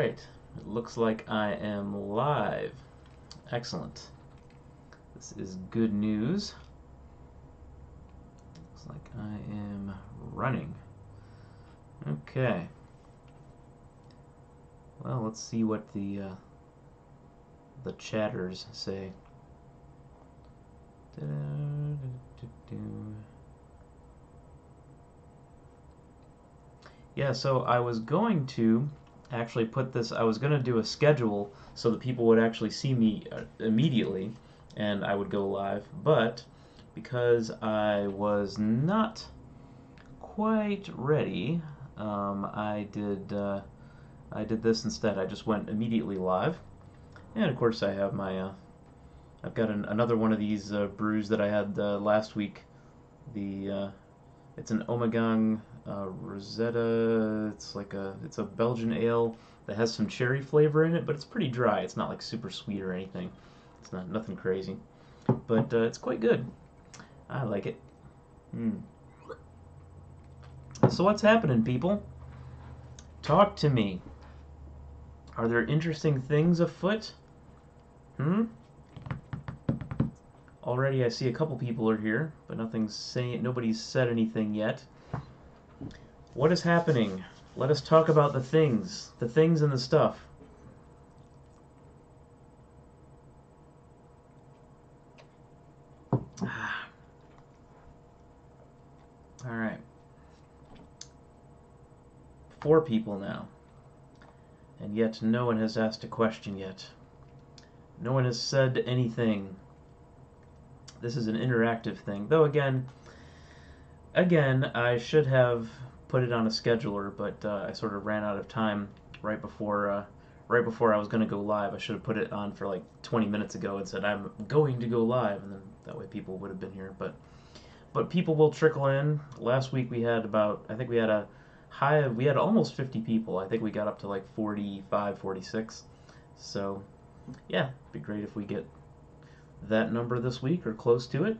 Alright, it looks like I am live. Excellent. This is good news. Looks like I am running. Okay. Well, let's see what the chatters say. Yeah, so I was going to actually I was going to do a schedule so that people would actually see me immediately and I would go live, but because I was not quite ready, I did this instead. I just went immediately live, and of course I have my I've got another one of these brews that I had last week. It's an Omegang Rosetta. It's a Belgian ale that has some cherry flavor in it, but it's pretty dry. It's not like super sweet or anything. It's nothing crazy, but it's quite good. I like it. So what's happening, people? Talk to me. Are there interesting things afoot? Already I see a couple people are here, but nobody's said anything yet. What is happening? Let us talk about the things and the stuff. Alright. 4 people now. And yet no one has asked a question yet. No one has said anything. This is an interactive thing. Though again, I should have put it on a scheduler, but I sort of ran out of time right before I was going to go live. I should have put it on for like 20 minutes ago and said I'm going to go live, and then that way people would have been here. But people will trickle in. Last week we had we had almost 50 people. I think we got up to like 45, 46. So yeah, it'd be great if we get that number this week or close to it.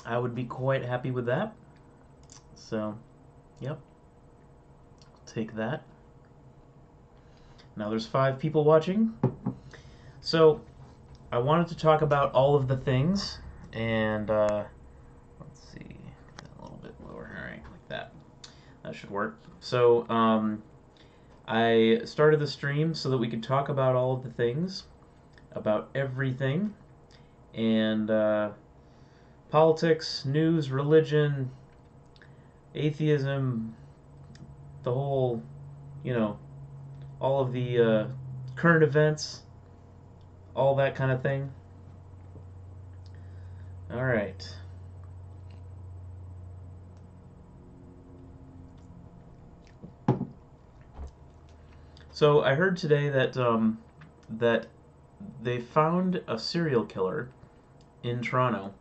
I would be quite happy with that. So, yep. Take that. Now there's 5 people watching. So, I wanted to talk about all of the things, and let's see, get that a little bit lower. All right, like that. That should work. So, I started the stream so that we could talk about all of the things, about everything, and politics, news, religion, atheism, the whole, all of the current events, all that kind of thing. All right. So I heard today that they found a serial killer in Toronto,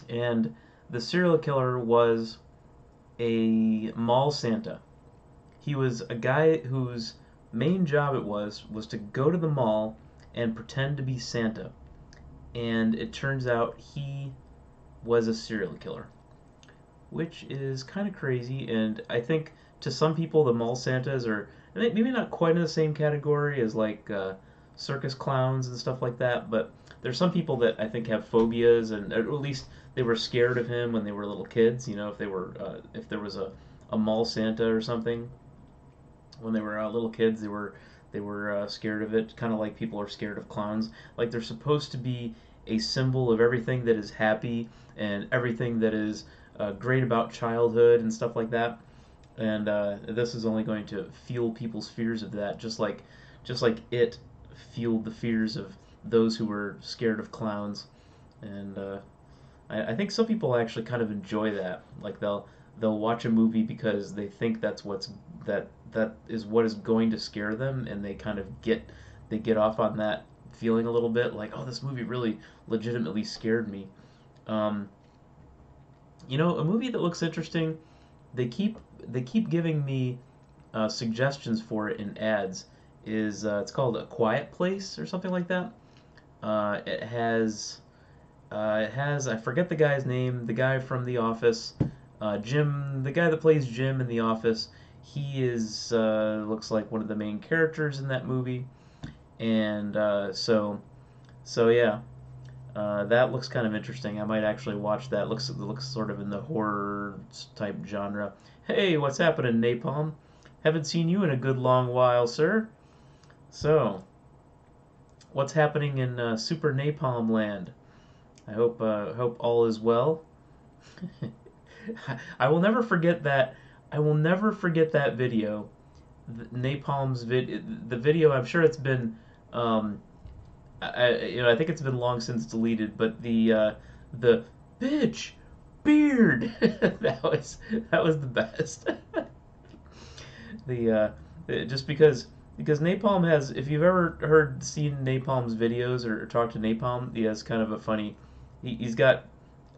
and the serial killer was a mall Santa. He was a guy whose main job it was to go to the mall and pretend to be Santa. And it turns out he was a serial killer, which is kind of crazy. And I think to some people the mall Santas are maybe not quite in the same category as like circus clowns and stuff like that, but there's some people that I think have phobias, and at least they were scared of him when they were little kids. If there was a mall Santa or something when they were little kids, they were scared of it, kind of like people are scared of clowns. Like they're supposed to be a symbol of everything that is happy and everything that is great about childhood and stuff like that. And this is only going to fuel people's fears of that, just like it fueled the fears of those who were scared of clowns. And I think some people actually kind of enjoy that. Like they'll watch a movie because they think that is what is going to scare them, and they kind of get off on that feeling a little bit, like, oh, this movie really legitimately scared me. A movie that looks interesting, they keep giving me suggestions for it in ads. It's called A Quiet Place or something like that. It has I forget the guy's name, the guy from The Office, Jim, the guy that plays Jim in The Office. he is looks like one of the main characters in that movie, and so yeah, that looks kind of interesting. I might actually watch that. Looks sort of in the horror type genre. Hey, what's happening, Napalm? Haven't seen you in a good long while, sir. So, what's happening in Super Napalm Land? I hope all is well. I will never forget that. I will never forget that video. Napalm's the video. I'm sure it's been um, I think it's been long since deleted, but the bitch beard that was the best. the just because Napalm has, if you've ever seen Napalm's videos or talked to Napalm, he has kind of a funny, he's got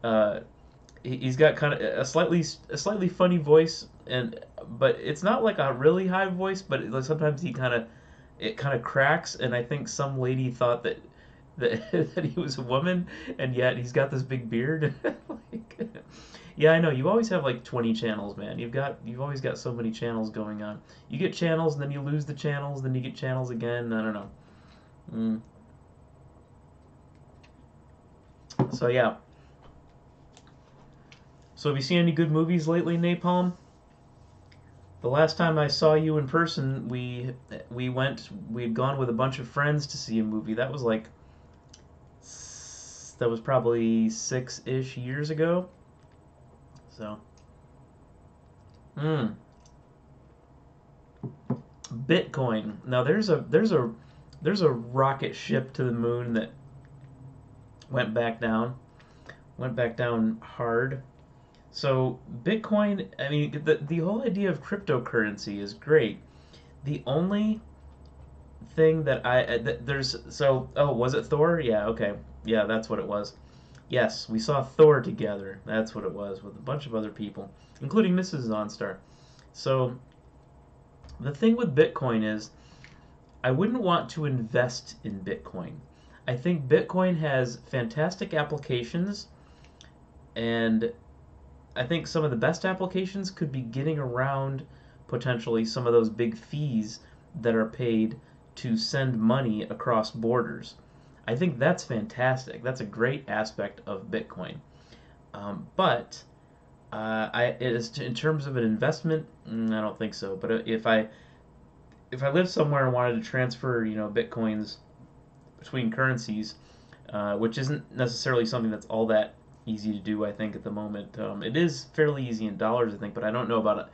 uh, he's got kind of a slightly funny voice, and but it's not like a really high voice, but like sometimes it kind of cracks, and I think some lady thought that that he was a woman, and yet he's got this big beard. Like, yeah, I know. You always have like 20 channels, man. You've always got so many channels going on. You get channels, and then you lose the channels, then you get channels again. I don't know. Mm. So yeah. So have you seen any good movies lately, Napalm? The last time I saw you in person, we'd gone with a bunch of friends to see a movie. That was probably 6-ish years ago. So, hmm, Bitcoin. Now there's a rocket ship to the moon that went back down, went back down hard. So Bitcoin, I mean, the whole idea of cryptocurrency is great. The only thing that there's so oh was it Thor? Yeah, okay, yeah, that's what it was. Yes, we saw Thor together. That's what it was with a bunch of other people, including Mrs. Zaunstar. So the thing with Bitcoin is I wouldn't want to invest in Bitcoin. I think Bitcoin has fantastic applications, and I think some of the best applications could be getting around potentially some of those big fees that are paid to send money across borders. I think that's fantastic. That's a great aspect of Bitcoin. But in terms of an investment, I don't think so. But if I lived somewhere and wanted to transfer, bitcoins between currencies, which isn't necessarily something that's all that easy to do, I think, at the moment. It is fairly easy in dollars, I think, but I don't know about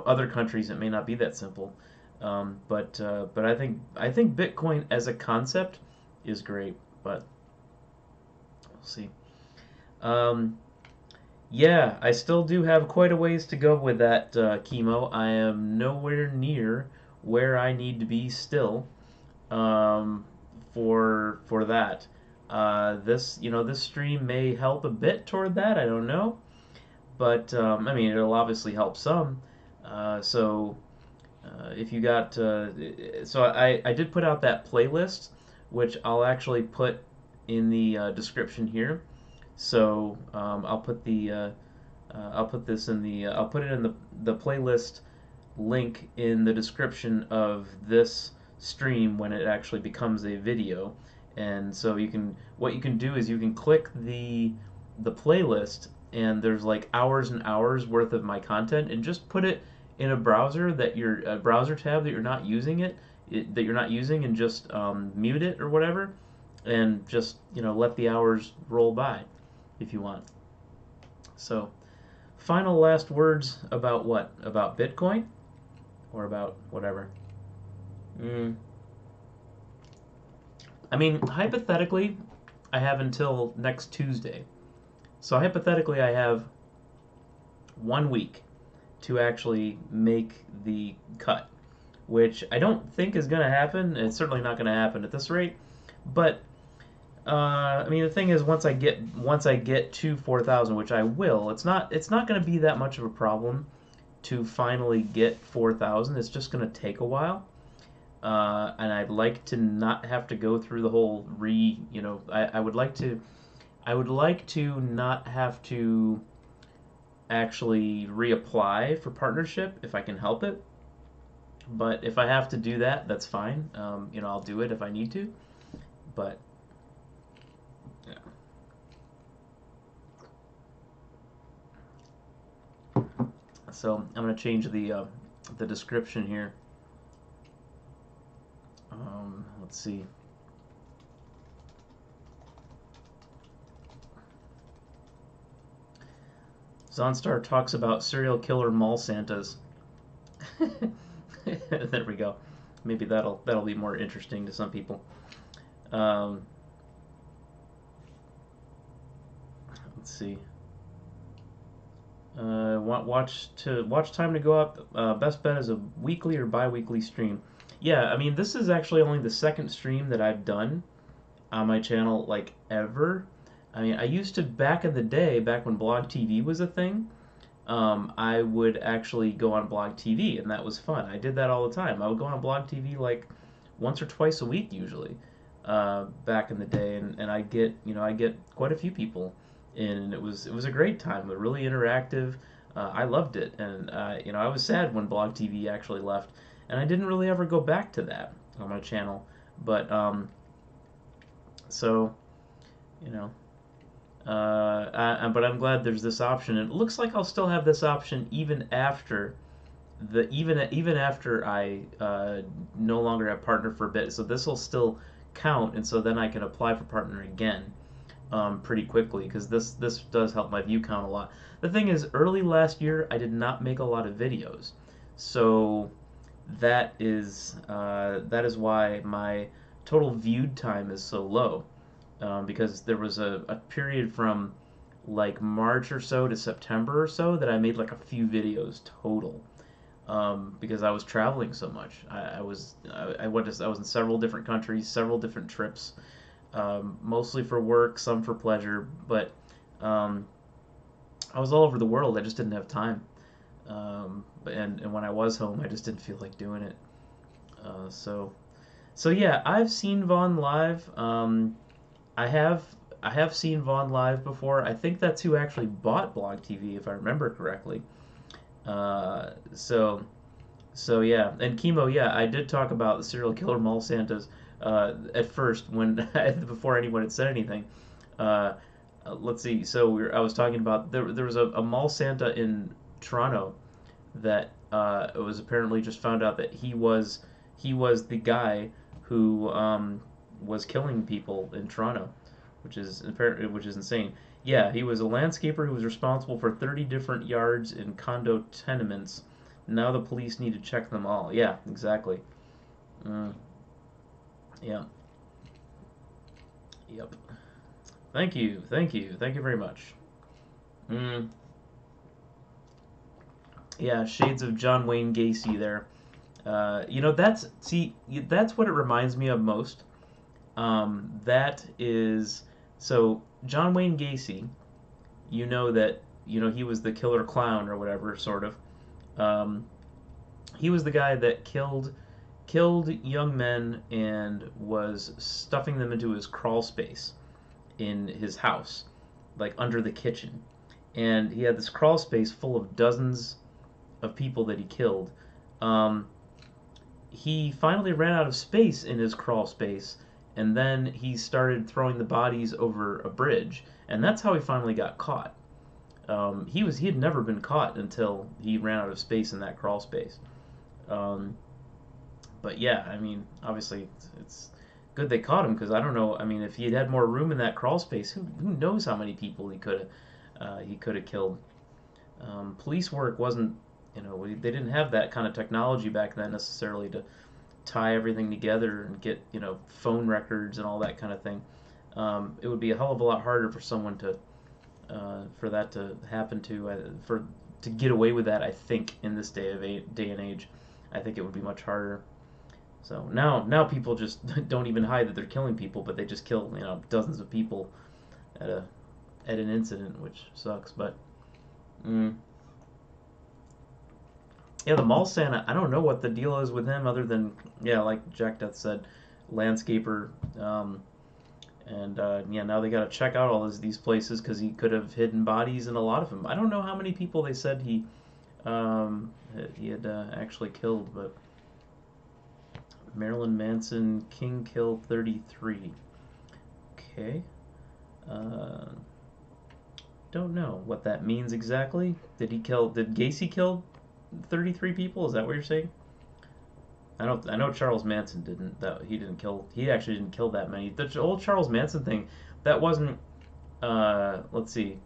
other countries. It may not be that simple. But I think Bitcoin as a concept is great, but we'll see. Um, yeah, I still do have quite a ways to go with that chemo. I am nowhere near where I need to be still um, for that. This stream may help a bit toward that. I don't know, but I mean, it'll obviously help some. So if you got, so I did put out that playlist, which I'll actually put in the description here. So I'll put this in the I'll put it in the playlist link in the description of this stream when it actually becomes a video. And so what you can do is you can click the playlist, and there's like hours and hours worth of my content, and just put it in a browser a browser tab that you're not that you're not using, and just mute it or whatever, and just let the hours roll by if you want. So, final last words about what? About Bitcoin? Or about whatever? Mm. I mean, hypothetically, I have until next Tuesday. So hypothetically, I have 1 week to actually make the cut, which I don't think is going to happen. It's certainly not going to happen at this rate. But I mean, the thing is, once I get to 4,000, which I will, it's not going to be that much of a problem to finally get 4,000. It's just going to take a while. And I'd like to not have to go through the whole I would like to not have to actually reapply for partnership if I can help it. But if I have to do that, that's fine. I'll do it if I need to. But yeah. So I'm gonna change the description here. Let's see. Zaunstar talks about serial killer mall Santas. There we go. Maybe that'll be more interesting to some people. Um, let's see. Watch time to go up. Best bet is a weekly or bi-weekly stream. Yeah, I mean this is actually only the second stream that I've done on my channel like ever. I mean I used to back in the day, back when Blog TV was a thing. I would actually go on Blog TV, and that was fun. I did that all the time. I would go on Blog TV like once or twice a week usually, back in the day, and I get quite a few people in, and it was a great time. It was really interactive. I loved it, and I was sad when Blog TV actually left, and I didn't really ever go back to that on my channel. But so you know, but I'm glad there's this option. And it looks like I'll still have this option even after I no longer have partner for a bit. So this will still count, and so then I can apply for partner again pretty quickly because this does help my view count a lot. The thing is, early last year I did not make a lot of videos, so that is why my total viewed time is so low. Because there was a period from like March or so to September or so that I made like a few videos total. Because I was traveling so much. I was in several different countries, several different trips, mostly for work, some for pleasure, but I was all over the world. I just didn't have time. And when I was home, I just didn't feel like doing it. So yeah, I've seen Vaughn live. I have I have seen Vaughn live before. I think that's who actually bought Blog TV, if I remember correctly. Uh, so so yeah, and Chemo, yeah, I did talk about the serial killer mall Santas at first when before anyone had said anything. Uh, let's see. So I was talking about there was a mall Santa in Toronto that it was apparently just found out that he was the guy who was killing people in Toronto, which is insane. Yeah, he was a landscaper who was responsible for 30 different yards in condo tenements. Now the police need to check them all. Yeah, exactly. Mm, yeah. Yep. Thank you. Thank you. Thank you very much. Mm, yeah, shades of John Wayne Gacy there. That's what it reminds me of most. That is so John Wayne Gacy. He was the killer clown or whatever, sort of. Um, he was the guy that killed young men and was stuffing them into his crawl space in his house, like under the kitchen. And he had this crawl space full of dozens of people that he killed. Um, he finally ran out of space in his crawl space, and then he started throwing the bodies over a bridge, and that's how he finally got caught. He had never been caught until he ran out of space in that crawl space. Um, but yeah, I mean, obviously it's good they caught him because I don't know. I mean, if he had had more room in that crawl space, who knows how many people he could have killed. Police work wasn't, they didn't have that kind of technology back then necessarily to tie everything together and get, phone records and all that kind of thing. It would be a hell of a lot harder for someone for that to happen to get away with that. I think in this day and age, I think it would be much harder. So now people just don't even hide that they're killing people, but they just kill, dozens of people at a at an incident, which sucks. But mm, yeah, the mall Santa, I don't know what the deal is with him other than, yeah, like Jack Death said, landscaper. And yeah, now they got to check out all these places because he could have hidden bodies in a lot of them. I don't know how many people they said he had actually killed, but Marilyn Manson, King killed 33. Okay. Uh, don't know what that means exactly. Did Gacy kill 33 people? Is that what you're saying? I know Charles Manson didn't. He actually didn't kill that many. The old Charles Manson thing, that wasn't. Let's see.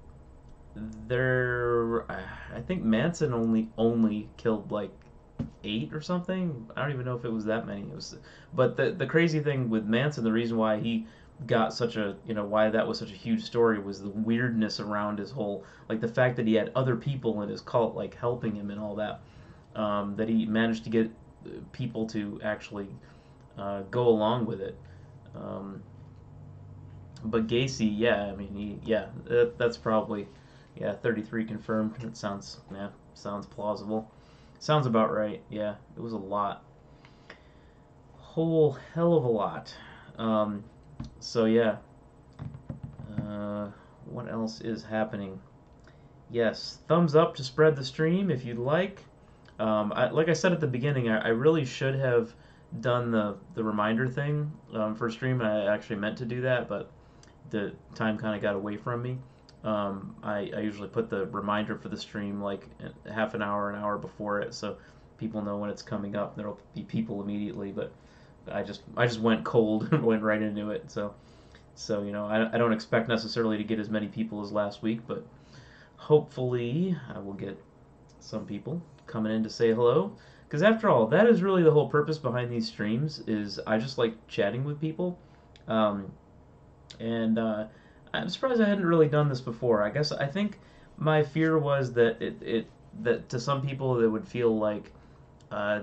I think Manson only killed like 8 or something. I don't even know if it was that many. But the crazy thing with Manson, the reason why he got such a, why that was such a huge story was the weirdness around his whole, like the fact that he had other people in his cult like helping him and all that. That he managed to get people to actually go along with it. Um, but Gacy, yeah, I mean, that's probably, yeah, 33 confirmed. That sounds plausible. Sounds about right. Yeah, it was a lot, whole hell of a lot. Um, so yeah, uh, what else is happening? Yes, thumbs up to spread the stream if you'd like. Like I said at the beginning, I really should have done the reminder thing for stream. I actually meant to do that, but the time kind of got away from me. I usually put the reminder for the stream like half an hour before it, so people know when it's coming up. There'll be people immediately, but I just went cold and went right into it. So I don't expect necessarily to get as many people as last week, but hopefully I will get some people coming in to say hello. Because after all, that is really the whole purpose behind these streams. Is I just like chatting with people. Um, and I'm surprised I hadn't really done this before. I think my fear was that that to some people it would feel like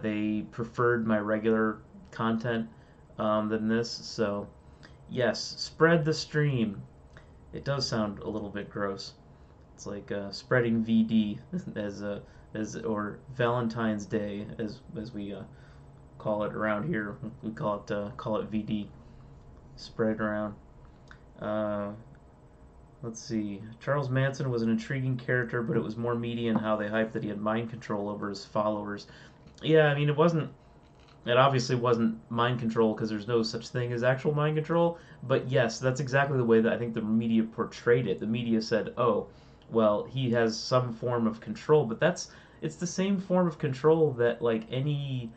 they preferred my regular content than this. So yes, spread the stream. It does sound a little bit gross. It's like spreading VD or Valentine's Day as we call it around here. We call it VD. Spread it around. Uh, let's see. Charles Manson was an intriguing character, but it was more meaty in how they hyped that he had mind control over his followers. Yeah, I mean, it wasn't. It obviously wasn't mind control because there's no such thing as actual mind control. But yes, that's exactly the way that I think the media portrayed it. The media said, "Oh, well, he has some form of control," but it's the same form of control that like any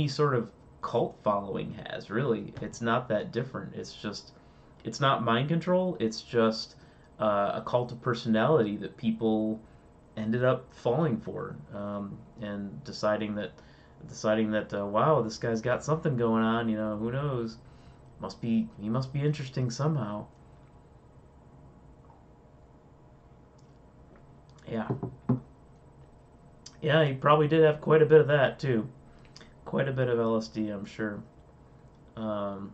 sort of cult following has. Really, it's not that different. It's not mind control. It's just a cult of personality that people ended up falling for and deciding that wow, this guy's got something going on. Who knows? He must be interesting somehow. Yeah, yeah, he probably did have quite a bit of that too. Quite a bit of LSD, I'm sure. Um,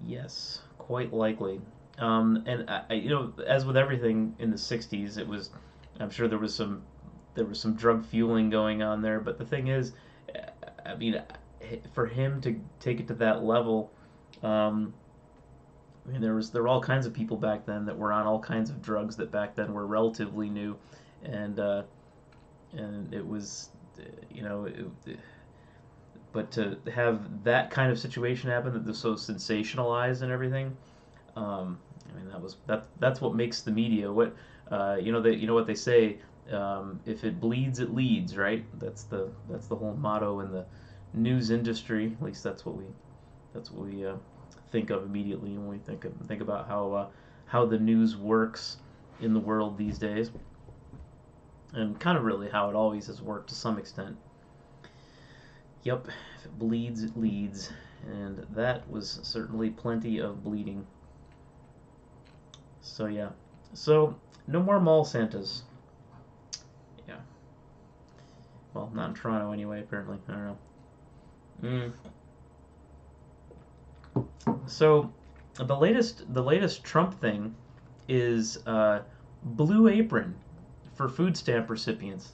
yes, quite likely. And as with everything in the '60s, it was. I'm sure there was some drug fueling going on there. But the thing is, I mean, for him to take it to that level, um, I mean, there were all kinds of people back then that were on all kinds of drugs that back then were relatively new, and it was, you know, but to have that kind of situation happen that was so sensationalized and everything, I mean that's what makes the media what they say, if it bleeds it leads, right? That's the whole motto in the news industry. At least that's what we think of immediately when we think about how the news works in the world these days, and kind of really how it always has worked to some extent. Yep, if it bleeds, it leads, and that was certainly plenty of bleeding. So yeah, so no more mall Santas. Yeah, well, not in Toronto anyway. Apparently, I don't know. Mm. So the latest Trump thing is Blue Apron for food stamp recipients.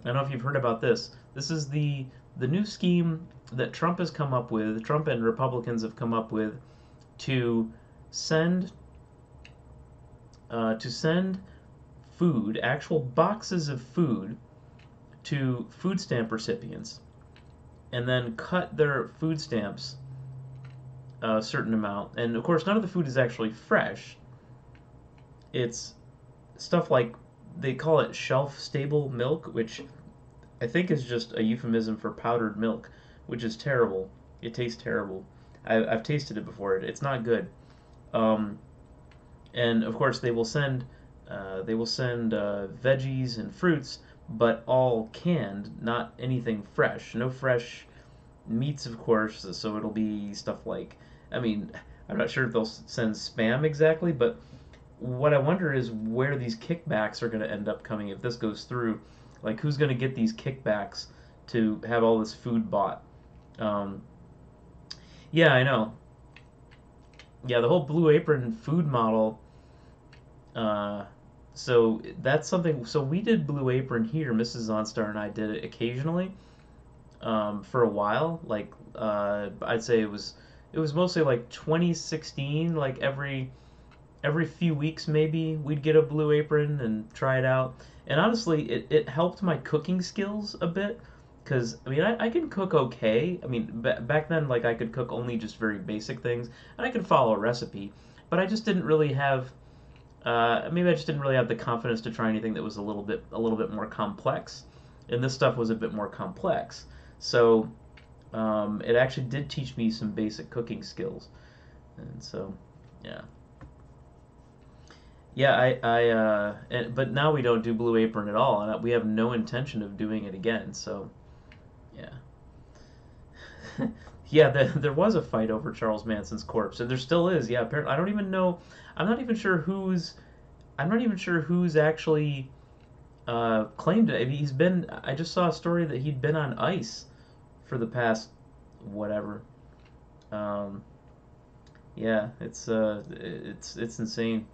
I don't know if you've heard about this. This is the new scheme that Trump has come up with. Trump and Republicans have come up with to send to send food, actual boxes of food, to food stamp recipients. and then cut their food stamps a certain amount. And of course, none of the food is actually fresh. It's stuff like they call it shelf stable milk, which I think is just a euphemism for powdered milk, which is terrible. It tastes terrible. I've tasted it before. It's not good. Um, and of course, they will send veggies and fruits, but all canned, not anything fresh. No fresh meats, of course. So it'll be stuff like, I mean, I'm not sure if they'll send spam exactly, but what I wonder is where these kickbacks are going to end up coming if this goes through. Like, who's going to get these kickbacks to have all this food bought? Um, yeah, I know. Yeah, the whole Blue Apron food model. Uh, so that's something. So we did Blue Apron here. Mrs. Zaunstar and I did it occasionally for a while. Like I'd say it was mostly like 2016. Like every few weeks maybe we'd get a Blue Apron and try it out. And honestly, it helped my cooking skills a bit because I mean I can cook okay. I mean back then like I could cook only just very basic things and I could follow a recipe, but I just didn't really have maybe I just didn't really have the confidence to try anything that was a little bit more complex. And this stuff was a bit more complex. So it actually did teach me some basic cooking skills. And so yeah. Yeah, but now we don't do Blue Apron at all, and we have no intention of doing it again. So, yeah, yeah. There was a fight over Charles Manson's corpse, and there still is. Yeah, apparently, I don't even know. I'm not even sure who's. I'm not even sure who's actually claimed it. I mean, he's been. I just saw a story that he'd been on ice for the past whatever. Um, yeah, it's insane.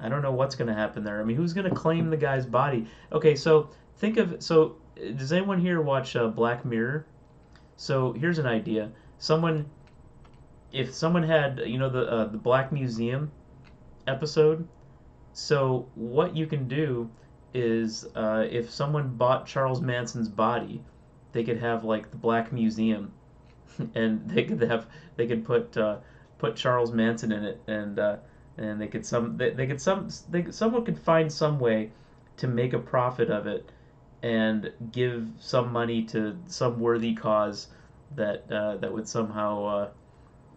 I don't know what's going to happen there. I mean, who's going to claim the guy's body? Okay, so does anyone here watch Black Mirror? So here's an idea. If someone had, the Black Museum episode. So what you can do is, if someone bought Charles Manson's body, they could have like the Black Museum, and they could put Charles Manson in it, and someone could find some way to make a profit of it and give some money to some worthy cause that would somehow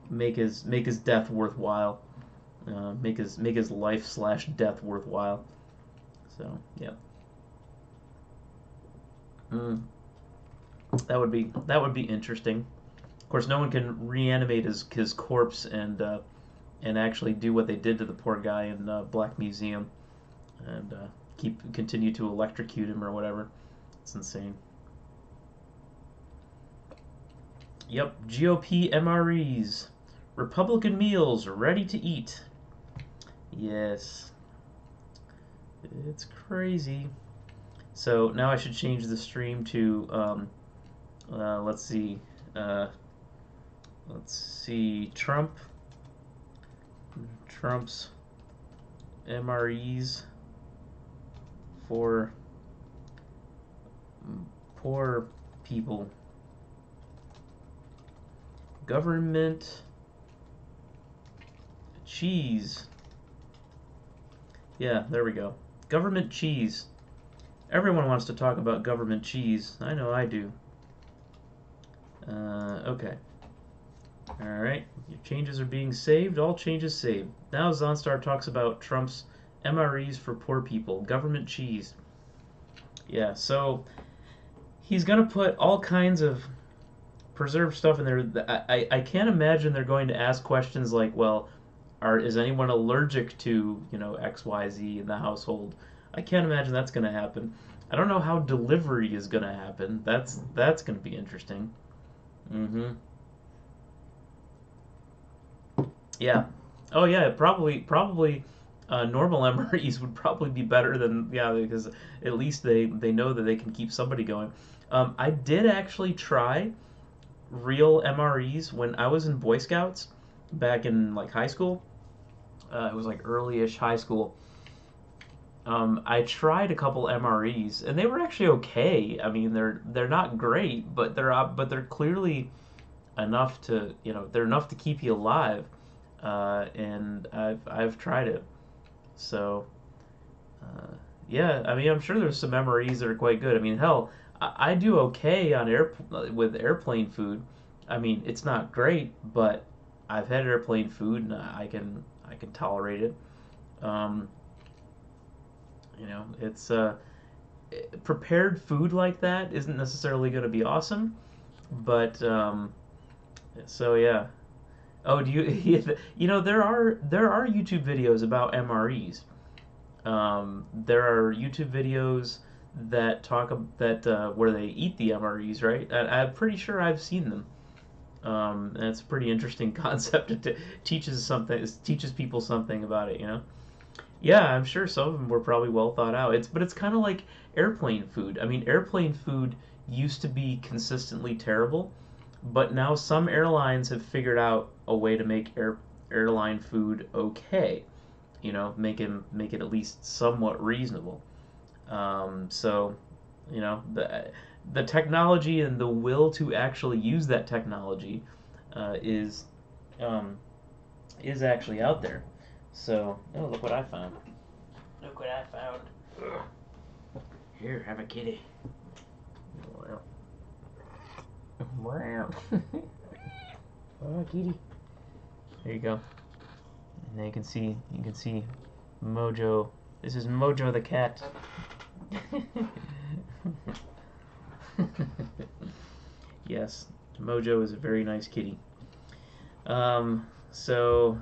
make his death worthwhile, make his life/death worthwhile. So yeah. Mm. That would be interesting. Of course, no one can reanimate his corpse and actually do what they did to the poor guy in Black Museum and continue to electrocute him or whatever. It's insane. Yep, GOP MREs, Republican meals ready to eat. Yes, it's crazy. So now I should change the stream to let's see, uh, Trump's MREs for poor people. Government cheese. Yeah, there we go. Government cheese. Everyone wants to talk about government cheese. I know I do. Okay. Alright. Your changes are being saved. All changes saved. Now Zaunstar talks about Trump's MREs for poor people. Government cheese. Yeah, so he's going to put all kinds of preserved stuff in there. I can't imagine they're going to ask questions like, well, is anyone allergic to, XYZ in the household? I can't imagine that's going to happen. I don't know how delivery is going to happen. That's going to be interesting. Mm-hmm. Yeah. Oh yeah, probably normal MREs would probably be better than, yeah, because at least they know that they can keep somebody going. I did actually try real MREs when I was in Boy Scouts back in like high school. It was like early-ish high school, I tried a couple MREs and they were actually okay. I mean, they're not great, but they're clearly enough to, they're enough to keep you alive. And I've tried it. So, yeah, I mean, I'm sure there's some MREs that are quite good. I mean, hell, I do okay on with airplane food. I mean, it's not great, but I've had airplane food and I can tolerate it. Um, it's prepared food like that isn't necessarily going to be awesome, but so yeah. Oh, do you there are YouTube videos about MREs. There are YouTube videos that that where they eat the MREs, right? And I'm pretty sure I've seen them. And it's a pretty interesting concept. It teaches people something about it. Yeah, I'm sure some of them were probably well thought out. But it's kind of like airplane food. I mean, airplane food used to be consistently terrible, but now some airlines have figured out a way to make airline food okay. Make it at least somewhat reasonable. So, the technology and the will to actually use that technology uh, is um, is actually out there. So, oh, look what I found. Look what I found. Here, have a kitty. Wow. Oh, kitty. There you go. And now you can see Mojo. This is Mojo the cat. Yes, Mojo is a very nice kitty. So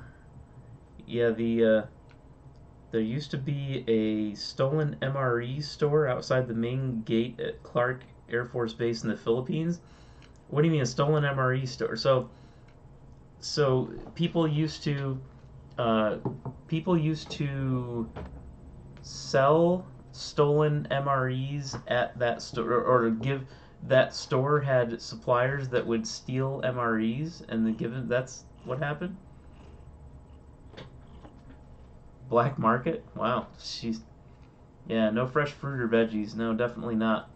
yeah, there used to be a stolen MRE store outside the main gate at Clark Air Force Base in the Philippines. What do you mean a stolen MRE store? So uh, people used to sell stolen MREs at that store, or give that store had suppliers that would steal MREs, and then give them. That's what happened. Black market. Wow. She's Yeah. No fresh fruit or veggies. No, definitely not.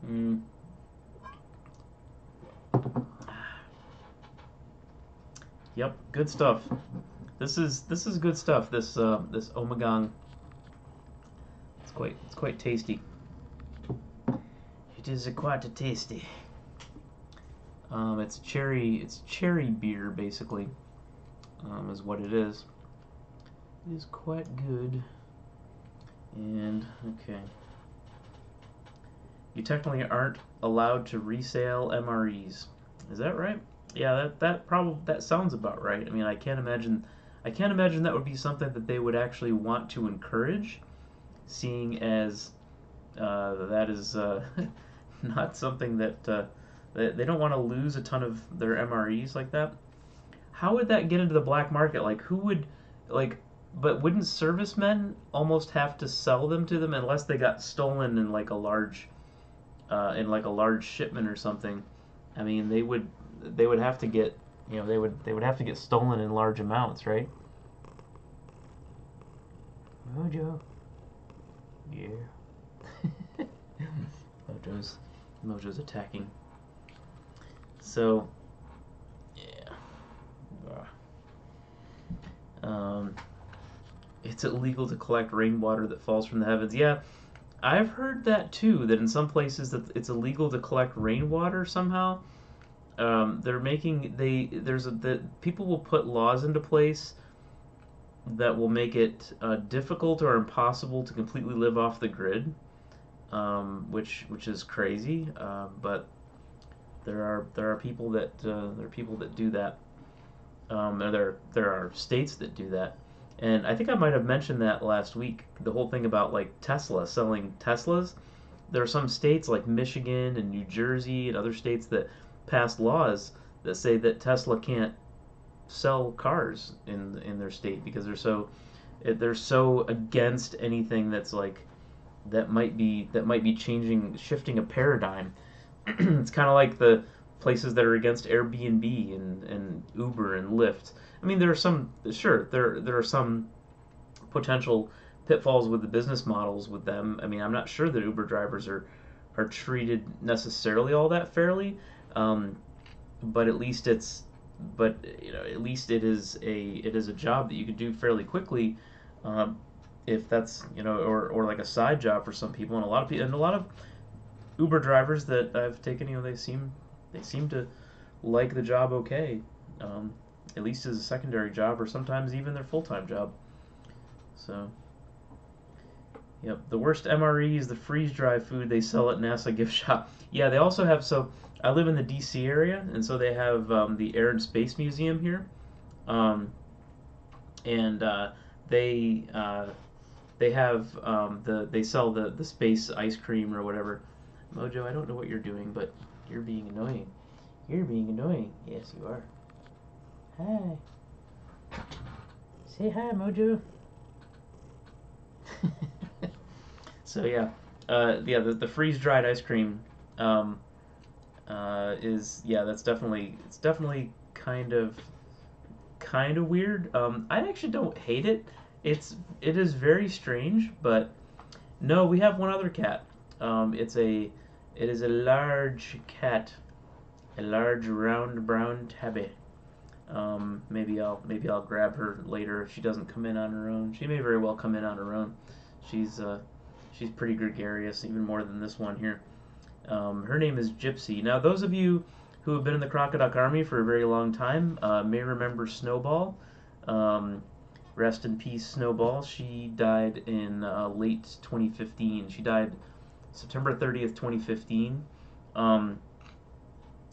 Mm. Yep. Good stuff. This is good stuff. This omegang. It's quite tasty. It is quite tasty. It's cherry beer basically. Is what it is. It is quite good. And okay, you technically aren't allowed to resale MREs. Is that right? Yeah, that sounds about right. I mean, I can't imagine that would be something that they would actually want to encourage, seeing as that is not something that they don't want to lose a ton of their MREs like that. How would that get into the black market? Like, who would, like, but wouldn't servicemen almost have to sell them to them unless they got stolen in like a large shipment or something? I mean, they would have to get, they would have to get stolen in large amounts, right? Mojo. Yeah. Mojo's Mojo's attacking. So, yeah. Um, it's illegal to collect rainwater that falls from the heavens. Yeah, I've heard that too. That in some places that it's illegal to collect rainwater somehow. They're making they there's a that people will put laws into place that will make it difficult or impossible to completely live off the grid, which is crazy. But there are people that do that. And there are states that do that. And I think I might have mentioned that last week. The whole thing about like Tesla selling Teslas. There are some states like Michigan and New Jersey and other states that passed laws that say that Tesla can't sell cars in their state because they're so against anything that's like that might be shifting a paradigm. It's kind of like the places that are against Airbnb and Uber and Lyft. I mean, there are some, sure, there are some potential pitfalls with the business models with them. I mean, I'm not sure that Uber drivers are treated necessarily all that fairly, um, but at least it's but at least it is a job that you can do fairly quickly, um, if that's or like a side job for some people, and a lot of Uber drivers that I've taken, they seem to like the job okay, um, at least as a secondary job or sometimes even their full time job. So. Yep, the worst MRE is the freeze dry food they sell at NASA gift shop. Yeah, they also have. So I live in the DC area, and so they have the Air and Space Museum here, um, and they they have they sell the space ice cream or whatever. Mojo, I don't know what you're doing, but you're being annoying. You're being annoying. Yes, you are. Hi. Say hi, Mojo. So yeah, the freeze dried ice cream, um, is yeah, it's definitely kind of weird. I actually don't hate it. It is very strange, but no, we have one other cat. It is a large cat, a large round brown tabby. Maybe I'll grab her later if she doesn't come in on her own. She may very well come in on her own. She's uh, she's pretty gregarious, even more than this one here. Her name is Gypsy. Now, those of you who have been in the Crocoduck Army for a very long time may remember Snowball. Um, Rest in peace, Snowball. She died in late 2015. She died September 30th, 2015. Um,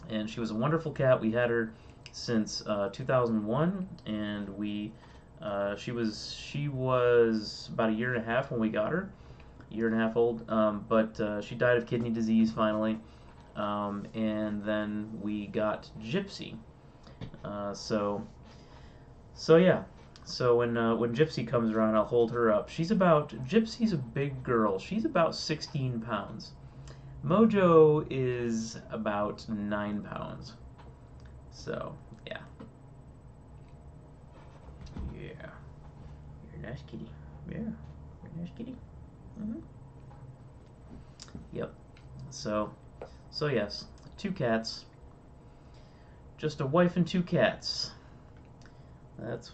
and she was a wonderful cat. We had her since 2001, and she was about a year and a half when we got her, a year and a half old. But she died of kidney disease finally, and then we got Gypsy. So yeah. So when Gypsy comes around, I'll hold her up. Gypsy's a big girl. She's about 16 pounds. Mojo is about 9 pounds. So, yeah. Yeah. You're a nice kitty. Yeah. You're a nice kitty. Mm-hmm. Yep. So yes, 2 cats. Just a wife and 2 cats. That's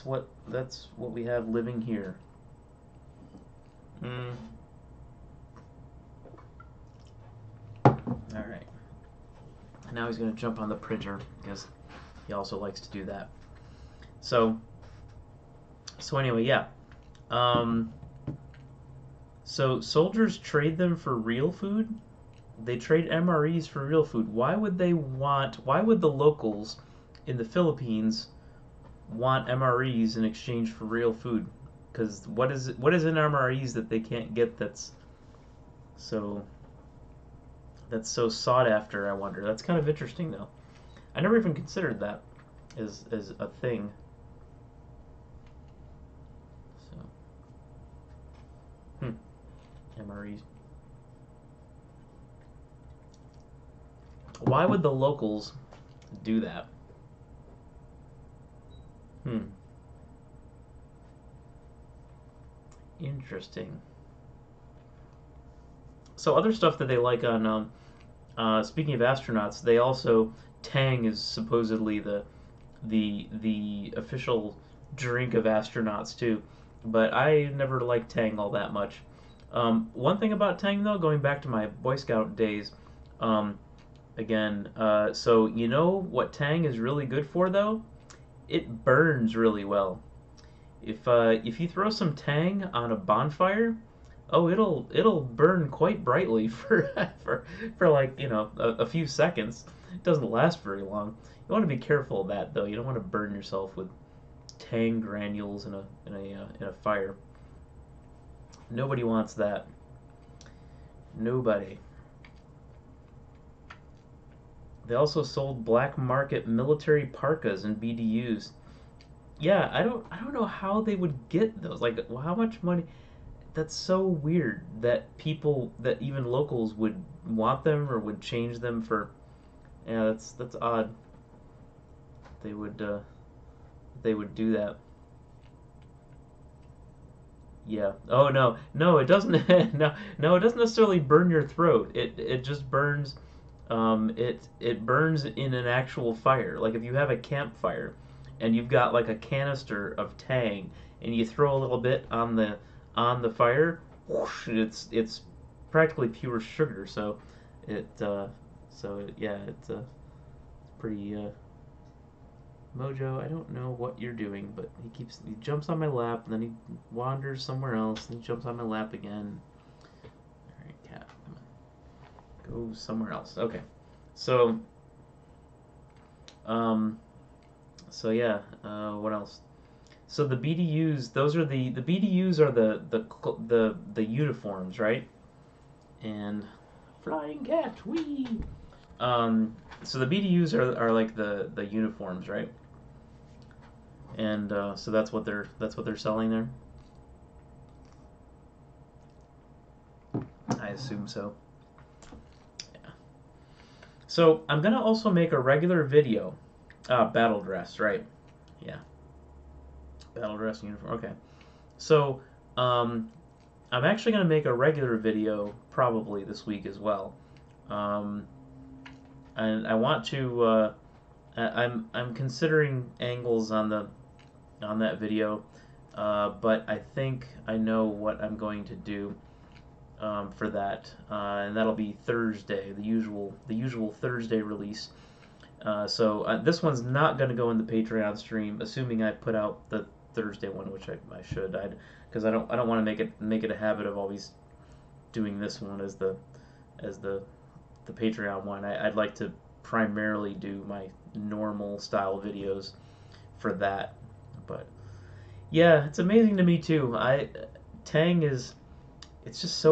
what we have living here. Mm. All right. Now he's going to jump on the printer because he also likes to do that. So anyway, yeah. Um, so soldiers trade them for real food. They trade MREs for real food. Why would the locals in the Philippines want MREs in exchange for real food? Because what is in MREs that they can't get so that's so sought after, I wonder. That's kind of interesting, though. I never even considered that as a thing. So, MREs. Why would the locals do that? Interesting. So other stuff that they like on speaking of astronauts, they also Tang is supposedly the official drink of astronauts too, but I never liked Tang all that much. One thing about Tang though, going back to my Boy Scout days, um, again, so you know what Tang is really good for though? It burns really well. If you throw some Tang on a bonfire, oh, it'll burn quite brightly for like a few seconds. It doesn't last very long. You want to be careful of that though. You don't want to burn yourself with Tang granules in a fire. Nobody wants that. Nobody. They also sold black market military parkas and BDUs. Yeah, I don't know how they would get those. Like, how much money? That's so weird that even locals would want them or would change them for. Yeah, that's odd. They would they would do that. Yeah. Oh no, no, it doesn't. No, no, it doesn't necessarily burn your throat. It just burns. It burns in an actual fire. Like if you have a campfire, and you've got like a canister of Tang, and you throw a little bit on the fire, whoosh, it's practically pure sugar. So it yeah, it's pretty Mojo, I don't know what you're doing, but he jumps on my lap, and then he wanders somewhere else, and he jumps on my lap again. All right, cat, come on, go somewhere else. Okay, so um, so yeah, what else? So the BDUs, those are the BDUs are the uniforms, right? And flying cat, wee. So the BDUs are like the uniforms, right? And so that's what they're selling there. I assume so. Yeah. So I'm gonna also make a regular video. Battle dress, right? Yeah, battle dress uniform. Okay. So um, I'm actually gonna make a regular video probably this week as well. Um, and I want to. I'm considering angles on that video, but I think I know what I'm going to do for that, and that'll be Thursday, the usual Thursday release. So this one's not going to go in the Patreon stream, assuming I put out the Thursday one, which I should, because I don't want to make it a habit of always doing this one as the Patreon one. I'd like to primarily do my normal style videos for that, but yeah, it's amazing to me too. Tang is it's just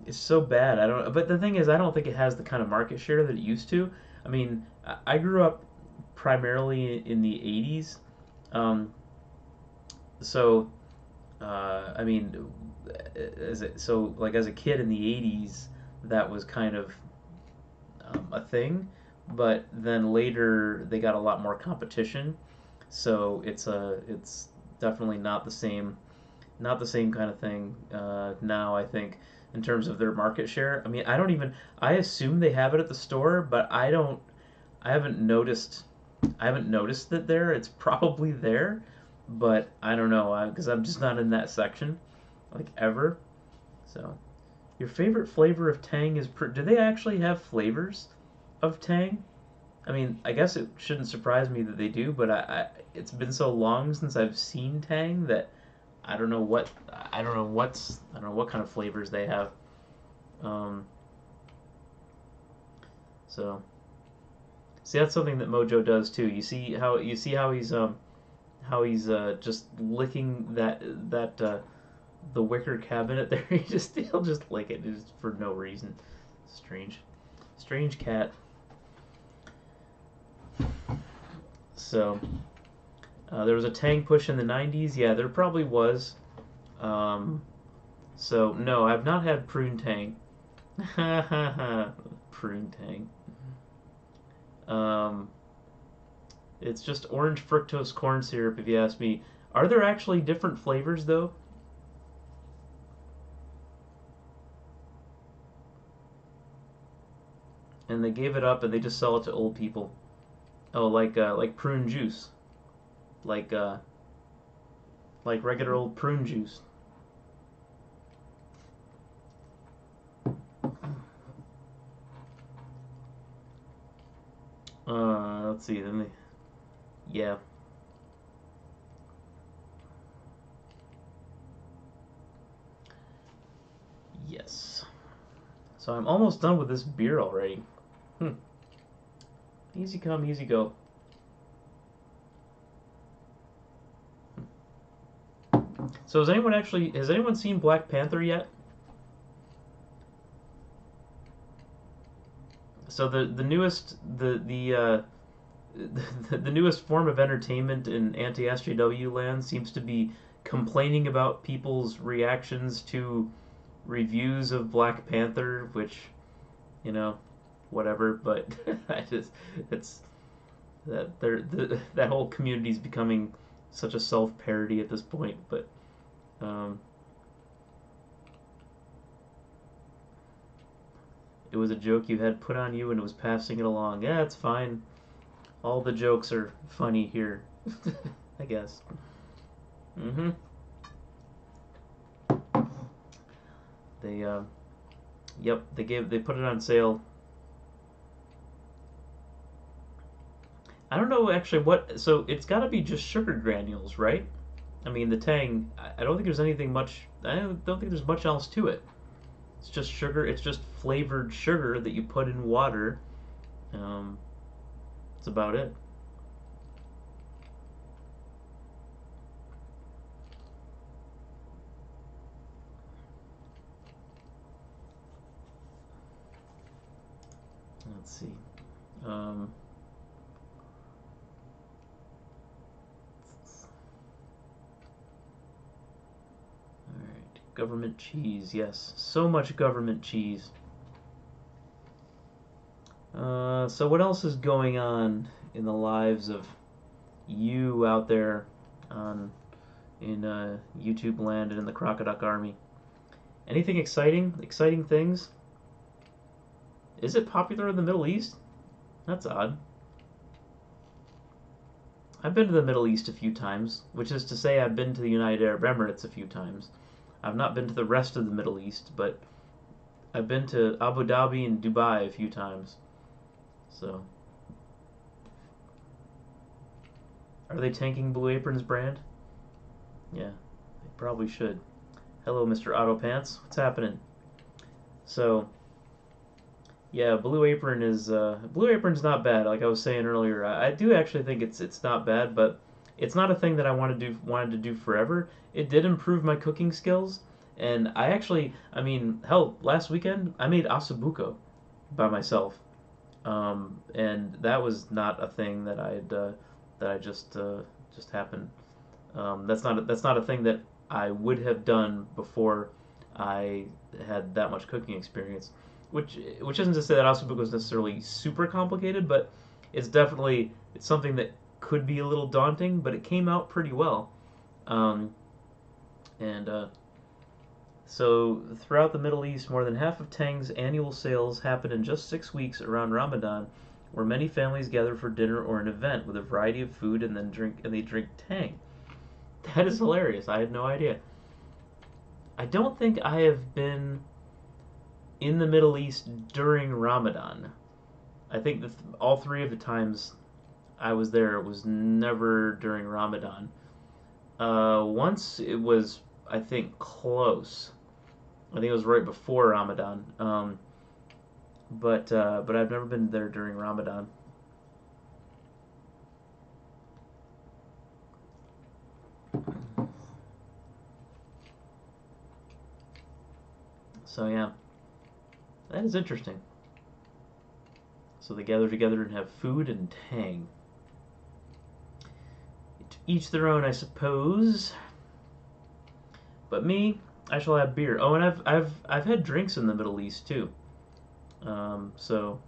it's so bad. I don't. But the thing is, I don't think it has the kind of market share that it used to. I mean, I grew up primarily in the '80s, um, so I mean, as a kid in the '80s, that was kind of a thing. But then later they got a lot more competition, so it's definitely not the same kind of thing now. I think in terms of their market share. I mean, I assume they have it at the store, but I haven't noticed. I haven't noticed that there. It's probably there, but I don't know because I'm just not in that section, like ever. So, your favorite flavor of Tang is? Do they actually have flavors of Tang? I mean, I guess it shouldn't surprise me that they do, but it's been so long since I've seen Tang that I don't know what kind of flavors they have. Um, so see, that's something that Mojo does too. You see how he's just licking that the wicker cabinet there. He'll just lick it just for no reason. Strange, strange cat. So there was a Tang push in the '90s. Yeah, there probably was. Um, so no, I've not had prune Tang. Ha ha ha. Prune Tang. Um, it's just orange fructose corn syrup, if you ask me. Are there actually different flavors though? And they gave it up and they just sell it to old people. Oh, like prune juice, like uh, like regular old prune juice. Let's see. Then they, yeah, yes. So I'm almost done with this beer already. Hmm. Easy come, easy go. So has anyone seen Black Panther yet? So the newest the newest form of entertainment in anti-SJW land seems to be complaining about people's reactions to reviews of Black Panther, which, you know, whatever. But I just it's that whole community is becoming such a self parody at this point. But um, It was a joke you had put on you and it was passing it along. Yeah, it's fine. All the jokes are funny here, I guess. Mm-hmm. They, yep, they put it on sale. I don't know actually what, so it's got to be just sugar granules, right? I mean, the Tang, I don't think there's anything much, I don't think there's much else to it. It's just sugar, it's just flavored sugar that you put in water. Um, that's about it. Let's see. Um, Alright, government cheese, yes. So much government cheese. So what else is going on in the lives of you out there on in YouTube land and in the Crocoduck Army? Anything exciting? Exciting things? Is it popular in the Middle East? That's odd. I've been to the Middle East a few times, which is to say I've been to the United Arab Emirates a few times. I've not been to the rest of the Middle East, but I've been to Abu Dhabi and Dubai a few times. So, are they tanking Blue Apron's brand? Yeah, they probably should. Hello, Mr. Auto Pants. What's happening? So, yeah, Blue Apron's not bad. Like I was saying earlier, I do actually think it's not bad, but it's not a thing that I wanted to do forever. It did improve my cooking skills, and I mean, hell, last weekend I made asabuco by myself, and that was not a thing that I just happened. That's not a thing that I would have done before I had that much cooking experience. Which isn't to say that asabuco is necessarily super complicated, but it's something that could be a little daunting, but it came out pretty well. Um, and So throughout the Middle East, more than half of Tang's annual sales happen in just 6 weeks around Ramadan, where many families gather for dinner or an event with a variety of food and they drink Tang. That is hilarious. I had no idea. I don't think I have been in the Middle East during Ramadan. I think all three of the times I was there was never during Ramadan. Once it was, I think, close. I think it was right before Ramadan. But I've never been there during Ramadan. So yeah, that is interesting. So they gather together and have food and Tang. To each their own, I suppose. But me, I shall have beer. Oh, and I've had drinks in the Middle East too. So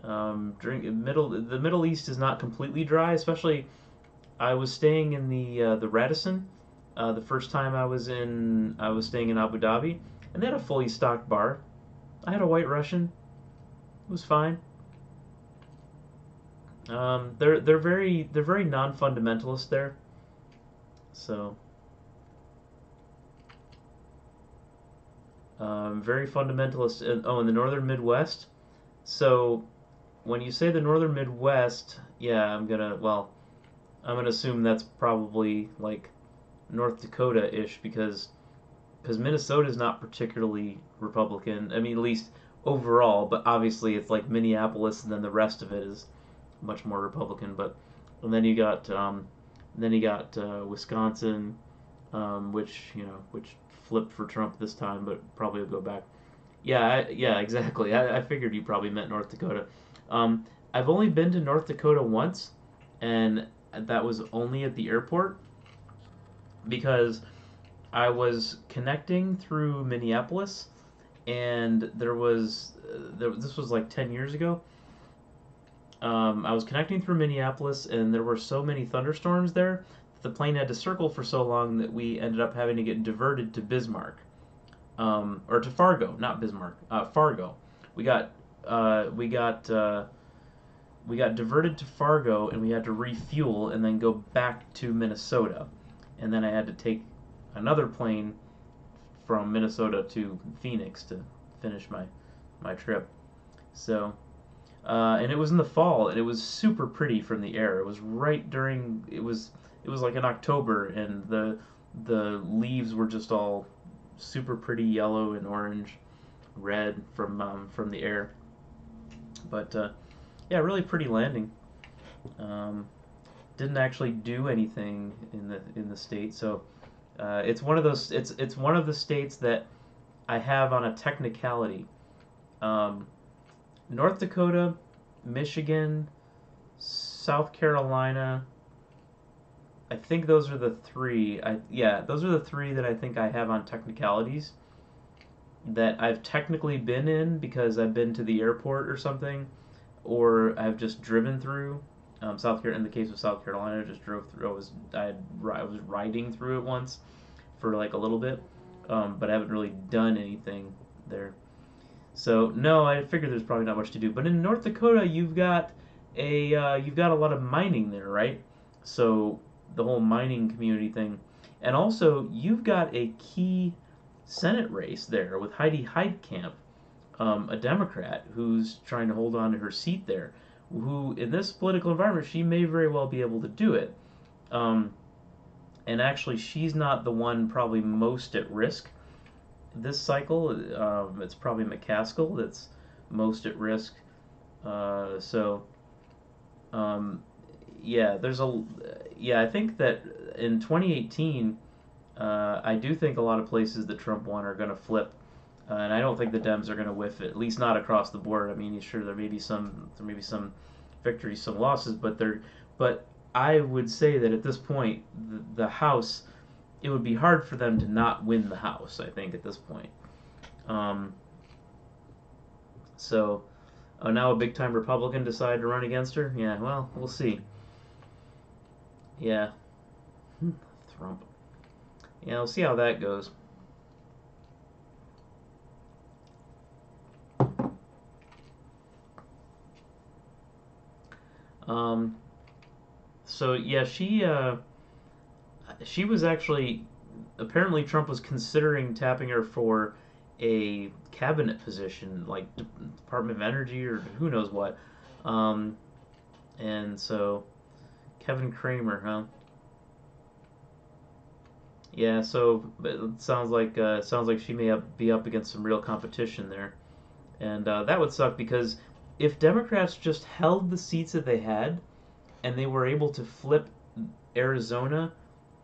the Middle East is not completely dry. Especially, I was staying in the Radisson. The first time I was staying in Abu Dhabi, and they had a fully stocked bar. I had a White Russian. It was fine. They're very non-fundamentalist there. So very fundamentalist. In the northern Midwest. So when you say the northern Midwest, yeah, I'm gonna assume that's probably like North Dakota-ish because Minnesota is not particularly Republican. I mean, at least overall, but obviously it's like Minneapolis, and then the rest of it is much more Republican. But and then you got Wisconsin, which flipped for Trump this time, but probably will go back. Yeah, yeah, exactly. I figured you probably meant North Dakota. I've only been to North Dakota once, and that was only at the airport because I was connecting through Minneapolis, and this was like 10 years ago. I was connecting through Minneapolis, and there were so many thunderstorms there that the plane had to circle for so long that we ended up having to get diverted to Bismarck. or to Fargo, not Bismarck, Fargo. We got uh, we got uh, we got diverted to Fargo, and we had to refuel and then go back to Minnesota, and then I had to take another plane from Minnesota to Phoenix to finish my trip. So, and it was in the fall, and it was super pretty from the air. It was right during it was like in October, and the leaves were just all super pretty yellow and orange, red from the air. But yeah, really pretty landing. Um, didn't actually do anything in the state, so it's one of those. It's one of the states that I have on a technicality. Um, North Dakota, Michigan, South Carolina. I think those are the three. Yeah, those are the three that I think I have on technicalities that I've technically been in because I've been to the airport or something, or I've just driven through. South Carolina, in the case of South Carolina, I just drove through. I was riding through it once for like a little bit, but I haven't really done anything there. So no, I figured there's probably not much to do. But in North Dakota, you've got a lot of mining there, right? So the whole mining community thing, and also you've got a key Senate race there with Heidi Heitkamp, a Democrat who's trying to hold on to her seat there. Who in this political environment she may very well be able to do it. Um, and actually, she's not the one probably most at risk this cycle. It's probably McCaskill that's most at risk. So um, yeah, I think that in 2018, I do think a lot of places that Trump won are going to flip, and I don't think the Dems are going to whiff it. At least not across the board. I mean, sure there may be some victories, some losses, but I would say that at this point, the House, it would be hard for them to not win the House. I think at this point. Um, so, oh, now a big time Republican decided to run against her. Yeah, well, we'll see. Yeah, Trump. Yeah, we'll see how that goes. Um, so yeah, she was actually apparently Trump was considering tapping her for a cabinet position, like Department of Energy or who knows what. Um, and so Kevin Kramer, huh? Yeah, so it sounds like she may be up against some real competition there, and that would suck because if Democrats just held the seats that they had and they were able to flip Arizona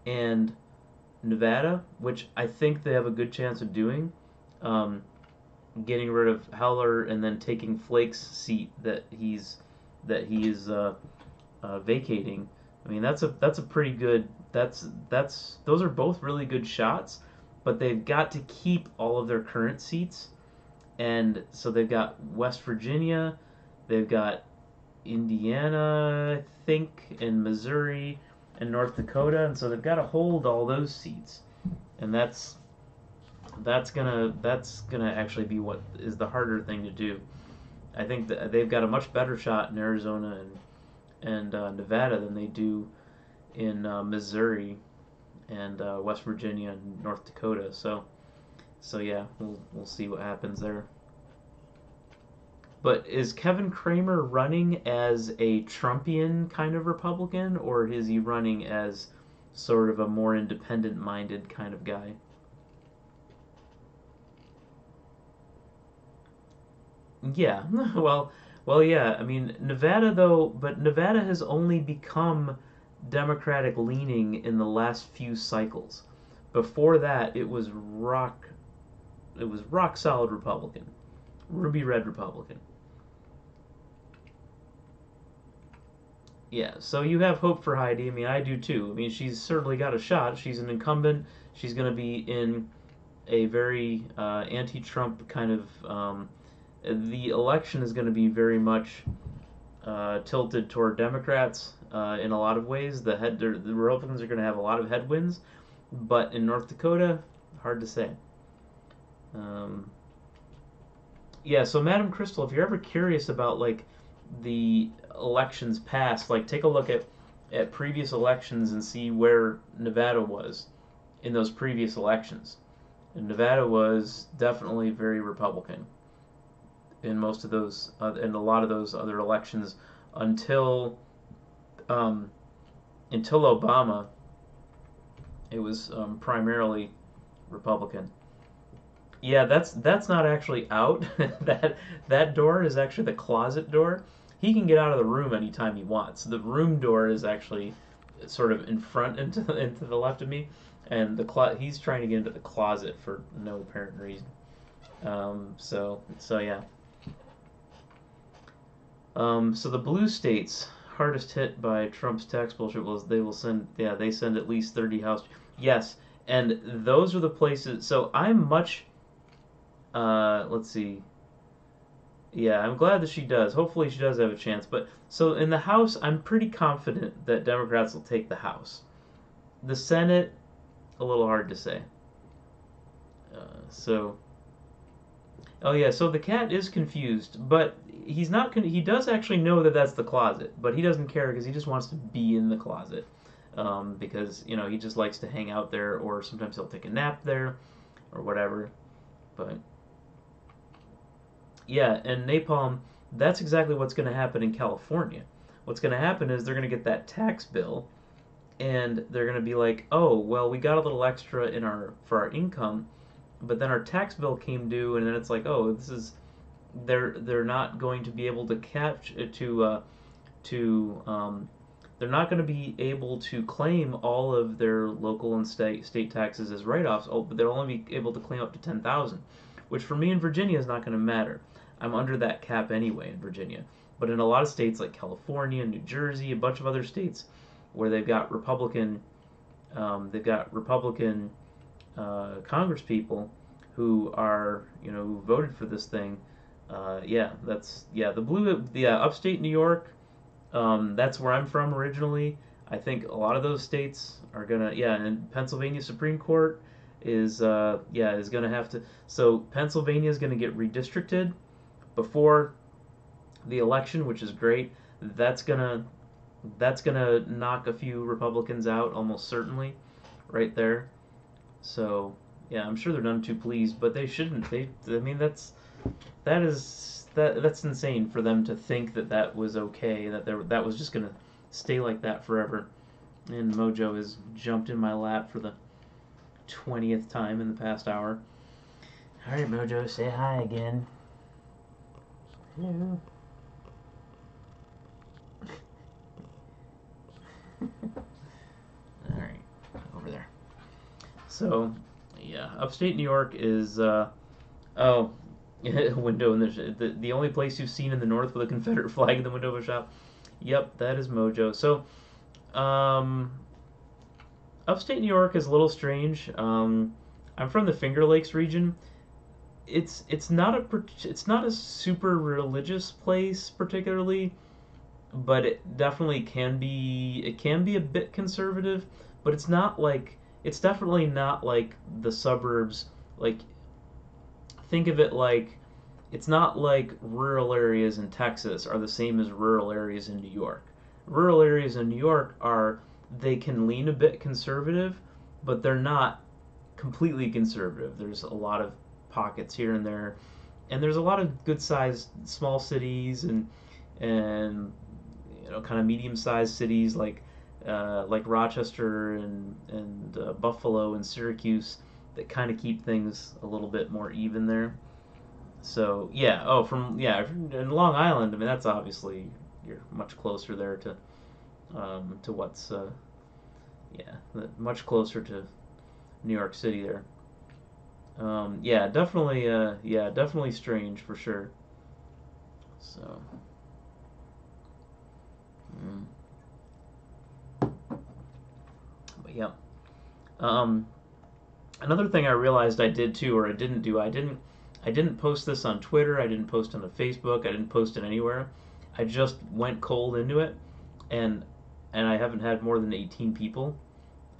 and Nevada, which I think they have a good chance of doing, um, getting rid of Heller and then taking Flake's seat that he is vacating. I mean, that's a pretty good. That's those are both really good shots, but they've got to keep all of their current seats, and so they've got West Virginia, they've got Indiana, I think, and Missouri, and North Dakota, and so they've got to hold all those seats, and that's gonna actually be what is the harder thing to do. I think that they've got a much better shot in Arizona and Nevada than they do in Missouri and West Virginia and North Dakota. So yeah, we'll see what happens there. But is Kevin Kramer running as a Trumpian kind of Republican, or is he running as sort of a more independent-minded kind of guy? Yeah, yeah. I mean, Nevada though, but Nevada has only become Democratic leaning in the last few cycles. Before that, it was rock solid Republican, ruby red Republican. Yeah, so you have hope for Heidi. I mean, I do too. I mean, she's certainly got a shot. She's an incumbent. She's going to be in a very anti-Trump kind of. The election is going to be very much tilted toward Democrats in a lot of ways. The Republicans are going to have a lot of headwinds, but in North Dakota, hard to say. Um, yeah, so Madam Crystal, if you're ever curious about like the elections past, like take a look at previous elections and see where Nevada was in those previous elections. And Nevada was definitely very Republican in most of those, in a lot of those other elections until um, until Obama. It was primarily Republican. Yeah, that's not actually out. That door is actually the closet door. He can get out of the room anytime he wants. The room door is actually sort of in front into the left of me, and he's trying to get into the closet for no apparent reason. So yeah. So the blue states hardest hit by Trump's tax bullshit was they send at least 30 House. Yes, and those are the places. So I'm much let's see. Yeah, I'm glad that she does. Hopefully she does have a chance. But so in the House, I'm pretty confident that Democrats will take the House. The Senate, a little hard to say. So, oh yeah, so the cat is confused, but he does actually know that that's the closet, but he doesn't care because he just wants to be in the closet. Because, he just likes to hang out there, or sometimes he'll take a nap there, or whatever. But yeah, and napalm, that's exactly what's going to happen in California. What's going to happen is they're going to get that tax bill and they're going to be like, "Oh, well, we got a little extra in our for our income, but then our tax bill came due and then it's like, "Oh, this is they're not going to be able to catch to they're not going to be able to claim all of their local and state taxes as write-offs. Oh, but they'll only be able to claim up to 10,000, which for me in Virginia is not going to matter. I'm under that cap anyway in Virginia. But in a lot of states like California, New Jersey, a bunch of other states where they've got Republican Congress people who are who voted for this thing. The upstate New York, that's where I'm from originally. I think a lot of those states are gonna, and Pennsylvania Supreme Court is gonna have to. So Pennsylvania is gonna get redistricted before the election, which is great. That's gonna that's gonna knock a few Republicans out almost certainly, right there. So yeah, I'm sure they're none too pleased, but they shouldn't. I mean, that's insane for them to think that that was okay, that was just gonna stay like that forever. And Mojo has jumped in my lap for the 20th time in the past hour. All right, Mojo, say hi again. Hello. All right, over there. So, yeah, upstate New York is oh, window in the only place you've seen in the north with a Confederate flag in the window of a shop. Yep, that is Mojo. So, um, upstate New York is a little strange. I'm from the Finger Lakes region. It's not a super religious place particularly, but it can be a bit conservative, but it's definitely not like the suburbs. Like, think of it like it's not like rural areas in Texas are the same as rural areas in New York. Rural areas in New York they can lean a bit conservative, but they're not completely conservative. There's a lot of pockets here and there, and there's a lot of good sized small cities and kind of medium sized cities like Rochester and Buffalo and Syracuse that kind of keep things a little bit more even there. So yeah, in Long Island, I mean that's obviously you're much closer there to what's yeah much closer to New York City there. Definitely strange for sure. So, mm, but yeah. Um, Another thing I realized I did too, or I didn't do, I didn't post this on Twitter. I didn't post on the Facebook. I didn't post it anywhere. I just went cold into it, and I haven't had more than 18 people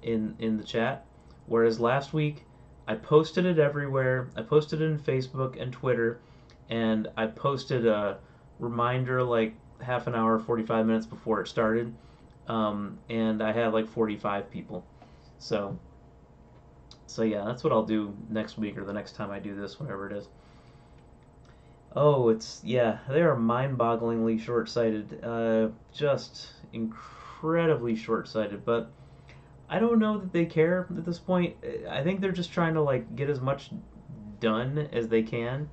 in the chat. Whereas last week I posted it everywhere. I posted it in Facebook and Twitter, and I posted a reminder like half an hour, 45 minutes before it started, and I had like 45 people. So, so yeah, that's what I'll do next week or the next time I do this, whenever it is. Oh, it's yeah, they are mind-bogglingly short-sighted, just incredibly short-sighted. But I don't know that they care at this point. I think they're just trying to like get as much done as they can,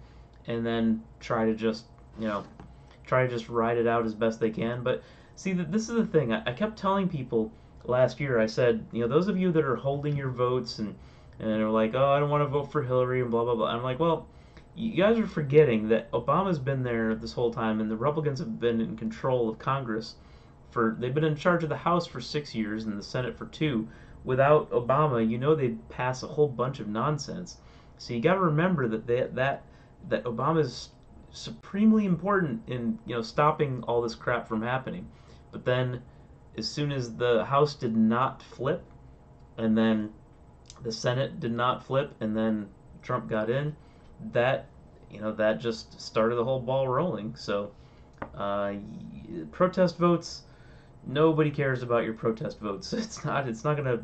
and then try to just you know try to just ride it out as best they can. But see, this is the thing. I kept telling people last year. I said, those of you that are holding your votes and are like, oh, I don't want to vote for Hillary and blah blah blah. I'm like, well, you guys are forgetting that Obama's been there this whole time, and the Republicans have been in control of Congress they've been in charge of the House for 6 years and the Senate for two. Without Obama, they'd pass a whole bunch of nonsense. So you got to remember that Obama is supremely important in stopping all this crap from happening. But then, as soon as the House did not flip, and then the Senate did not flip, and then Trump got in, that that just started the whole ball rolling. So uh, protest votes, nobody cares about your protest votes. It's not gonna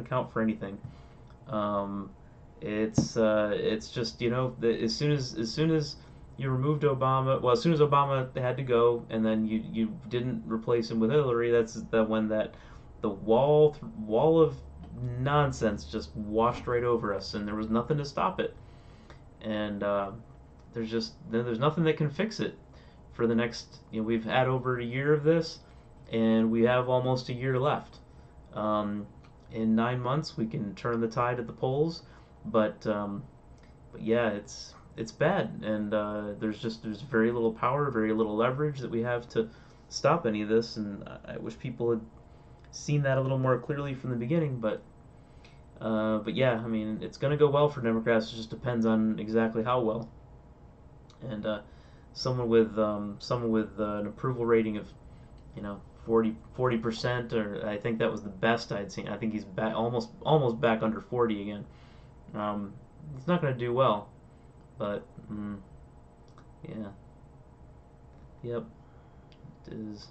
count for anything. Um, it's just as soon as you removed Obama, well, as soon as Obama had to go, and then you didn't replace him with Hillary, that's the when the wall of nonsense just washed right over us, and there was nothing to stop it. And there's nothing that can fix it for the next. We've had over a year of this, and we have almost a year left. Um, in 9 months, we can turn the tide at the polls, but yeah, it's bad, and there's very little power, very little leverage that we have to stop any of this, and I wish people had seen that a little more clearly from the beginning, but yeah, I mean, it's going to go well for Democrats. It just depends on exactly how well. And someone with an approval rating of 40%, or I think that was the best I'd seen. I think he's back almost back under 40 again. Um, he's not going to do well, but yeah, yep, it is.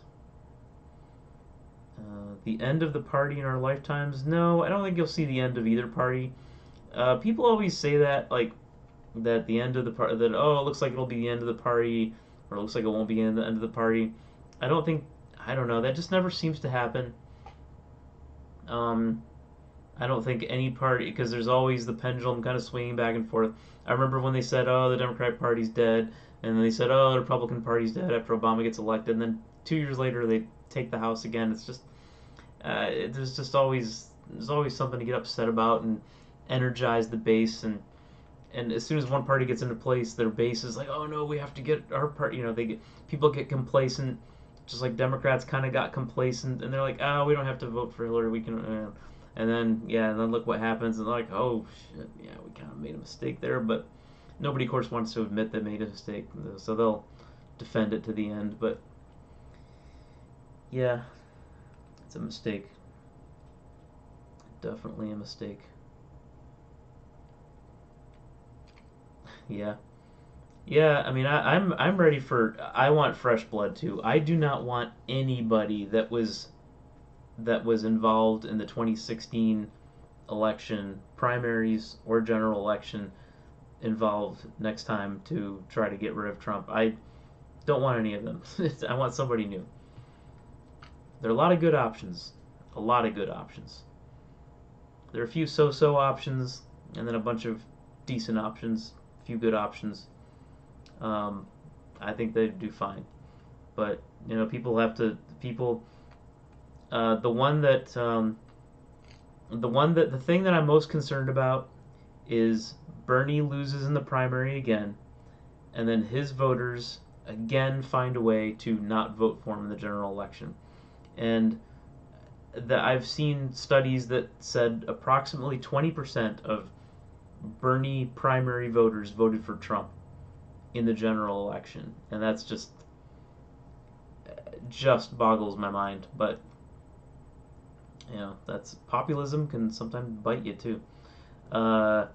The end of the party in our lifetimes? No, I don't think you'll see the end of either party. People always say that, like, that the end of the party, that, oh, it looks like it'll be the end of the party, or it looks like it won't be the end of the party. I don't think, I don't know, that just never seems to happen. Um, I don't think any party, because there's always the pendulum kind of swinging back and forth. I remember when they said, oh, the Democratic Party's dead, and then they said, oh, the Republican Party's dead after Obama gets elected, and then 2 years later they take the House again. It's just, there's always something to get upset about and energize the base, and as soon as one party gets into place, their base is like, oh no, we have to get our part. People get complacent, just like Democrats kind of got complacent, and they're like, oh, we don't have to vote for Hillary. We can, and then yeah, and then look what happens, and they're like, oh shit, yeah, we kind of made a mistake there, but nobody, of course, wants to admit they made a mistake, so they'll defend it to the end. But yeah, it's a mistake, definitely a mistake. Yeah. Yeah, I mean, I'm ready for. I want fresh blood too. I do not want anybody that was involved in the 2016 election, primaries or general election, involved next time to try to get rid of Trump. I don't want any of them. I want somebody new. There are a lot of good options. A lot of good options. There are a few so-so options, and then a bunch of decent options, a few good options. Um, I think they do fine. But people have to people. The one that the thing that I'm most concerned about is Bernie loses in the primary again, and then his voters again find a way to not vote for him in the general election. And I've seen studies that said approximately 20% of Bernie primary voters voted for Trump in the general election, and that's just boggles my mind. But that's populism can sometimes bite you too. Uh,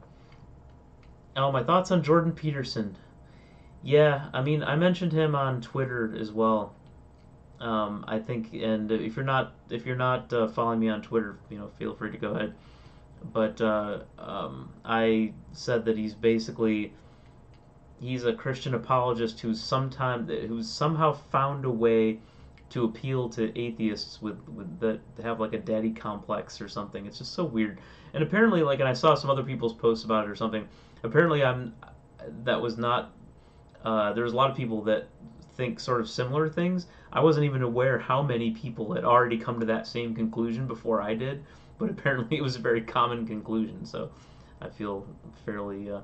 Oh, my thoughts on Jordan Peterson. Yeah, I mean, I mentioned him on Twitter as well. I think, and if you're not following me on Twitter, feel free to go ahead. But I said that he's a Christian apologist who's somehow found a way to appeal to atheists with that have like a daddy complex or something. It's just so weird. And apparently, like, and I saw some other people's posts about it or something. Apparently, that was not. There's a lot of people that think sort of similar things. I wasn't even aware how many people had already come to that same conclusion before I did, but apparently it was a very common conclusion. So I feel fairly uh,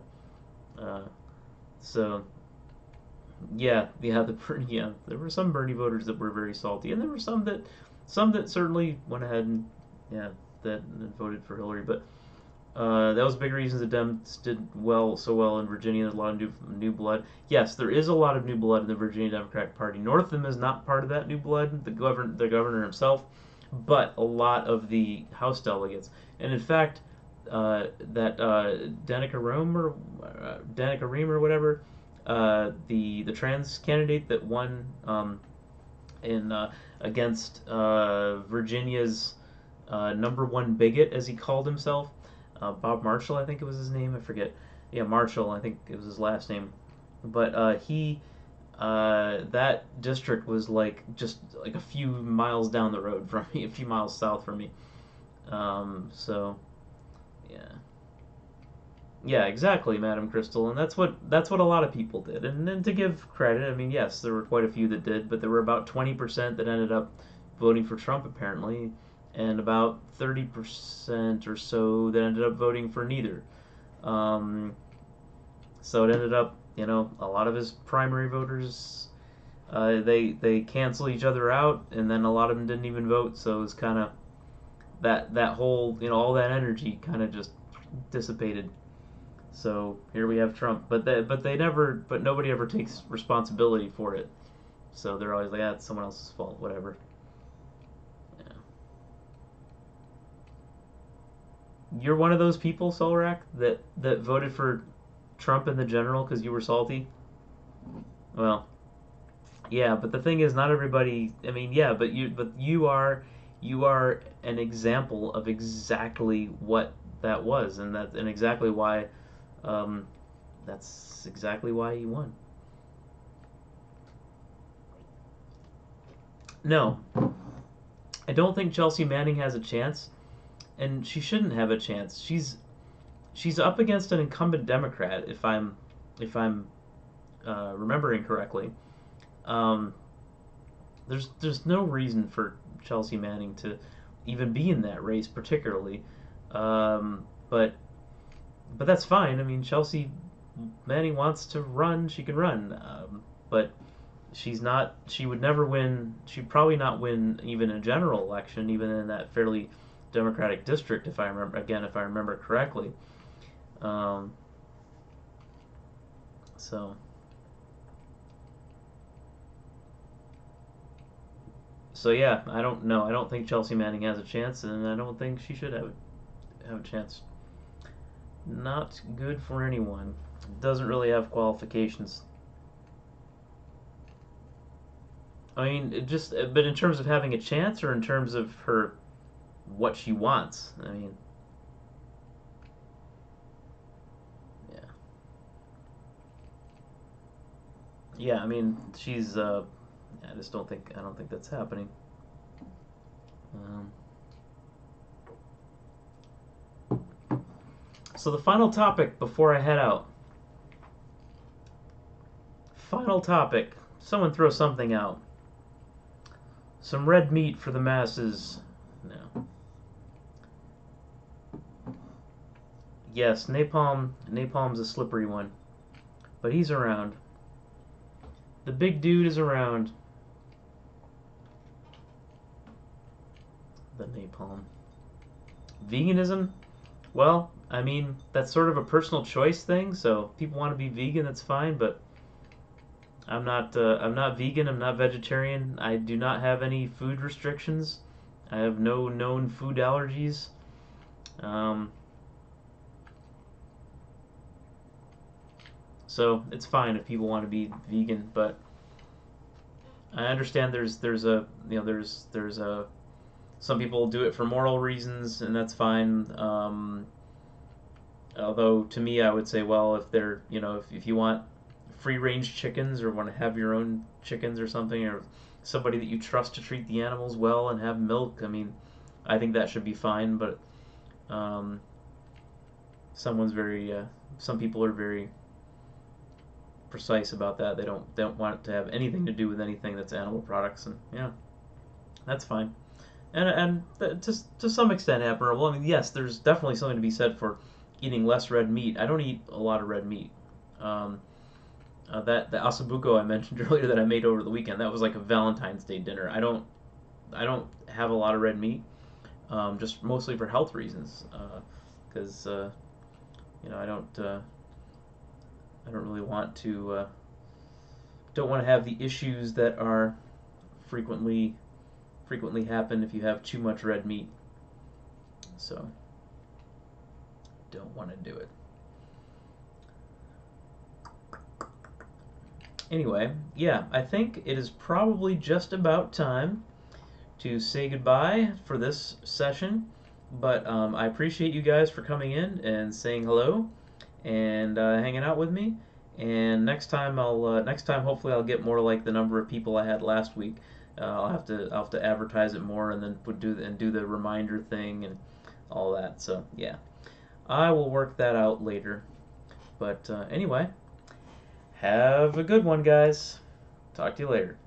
so yeah, there were some Bernie voters that were very salty, and there were some that certainly went ahead and yeah that voted for Hillary. But that was a big reason the Dems did so well in Virginia. There's a lot of new blood. Yes, there is a lot of new blood in the Virginia Democratic Party. Northam is not part of that new blood. The governor himself, but a lot of the House delegates, and in fact, that Danica Ream or whatever, the trans candidate that won in against Virginia's number one bigot, as he called himself, Bob Marshall, I think it was his name. I forget. Yeah, Marshall, I think it was his last name. But that district was like just like a few miles down the road from me, a few miles south from me. So yeah, yeah, exactly, Madam Crystal, and that's what a lot of people did. And then to give credit, I mean, yes, there were quite a few that did, but there were about 20% that ended up voting for Trump apparently, and about 30% or so that ended up voting for neither. Um, so it ended up, a lot of his primary voters, they cancel each other out, and then a lot of them didn't even vote. So it was kind of that whole, all that energy kind of just dissipated. So here we have Trump, but nobody ever takes responsibility for it. So they're always like, it's someone else's fault, whatever. Yeah. You're one of those people, Solrak, that voted for Trump in the general because you were salty. Well, yeah, but the thing is, not everybody. I mean, yeah, but you are an example of exactly what that was, and exactly why. Um, that's exactly why he won. No, I don't think Chelsea Manning has a chance, and she shouldn't have a chance. She's up against an incumbent Democrat, if I'm remembering correctly. Um, there's no reason for Chelsea Manning to even be in that race, particularly. But that's fine. I mean, Chelsea Manning wants to run, she can run. But she's not. She would never win. She'd probably not win even a general election, even in that fairly Democratic district, if I remember correctly. Um, so so yeah, I don't know. I don't think Chelsea Manning has a chance, and I don't think she should have a chance. Not good for anyone. Doesn't really have qualifications. I mean, but in terms of having a chance, or in terms of her what she wants. I mean, yeah, yeah. I mean, she's. I don't think that's happening. Um, so the final topic before I head out. Final topic. Someone throw something out. Some red meat for the masses. No. Yes, napalm. Napalm's a slippery one, but he's around. The big dude is around. The napalm. Veganism? Well, I mean, that's sort of a personal choice thing. So if people want to be vegan, that's fine. But I'm not. I'm not vegan. I'm not vegetarian. I do not have any food restrictions. I have no known food allergies. Um, So it's fine if people want to be vegan, but I understand there's a there's a some people do it for moral reasons, and that's fine. Although to me, I would say, well, if they're if you want free range chickens or want to have your own chickens or something, or somebody that you trust to treat the animals well and have milk, I mean, I think that should be fine. But um, someone's very some people are very precise about that. They don't want it to have anything to do with anything that's animal products, and yeah, that's fine. And to some extent admirable. I mean, yes, there's definitely something to be said for eating less red meat. I don't eat a lot of red meat. Um, that the asabuco I mentioned earlier that I made over the weekend, that was like a Valentine's Day dinner. I don't have a lot of red meat, just mostly for health reasons, because I don't really want to don't want to have the issues that are frequently frequently happen if you have too much red meat. So don't want to do it. Anyway, yeah, I think it is probably just about time to say goodbye for this session. But I appreciate you guys for coming in and saying hello and hanging out with me. And next time hopefully I'll get more like the number of people I had last week. I'll have to advertise it more and then do the reminder thing and all that. So yeah, I will work that out later. But anyway, have a good one, guys. Talk to you later.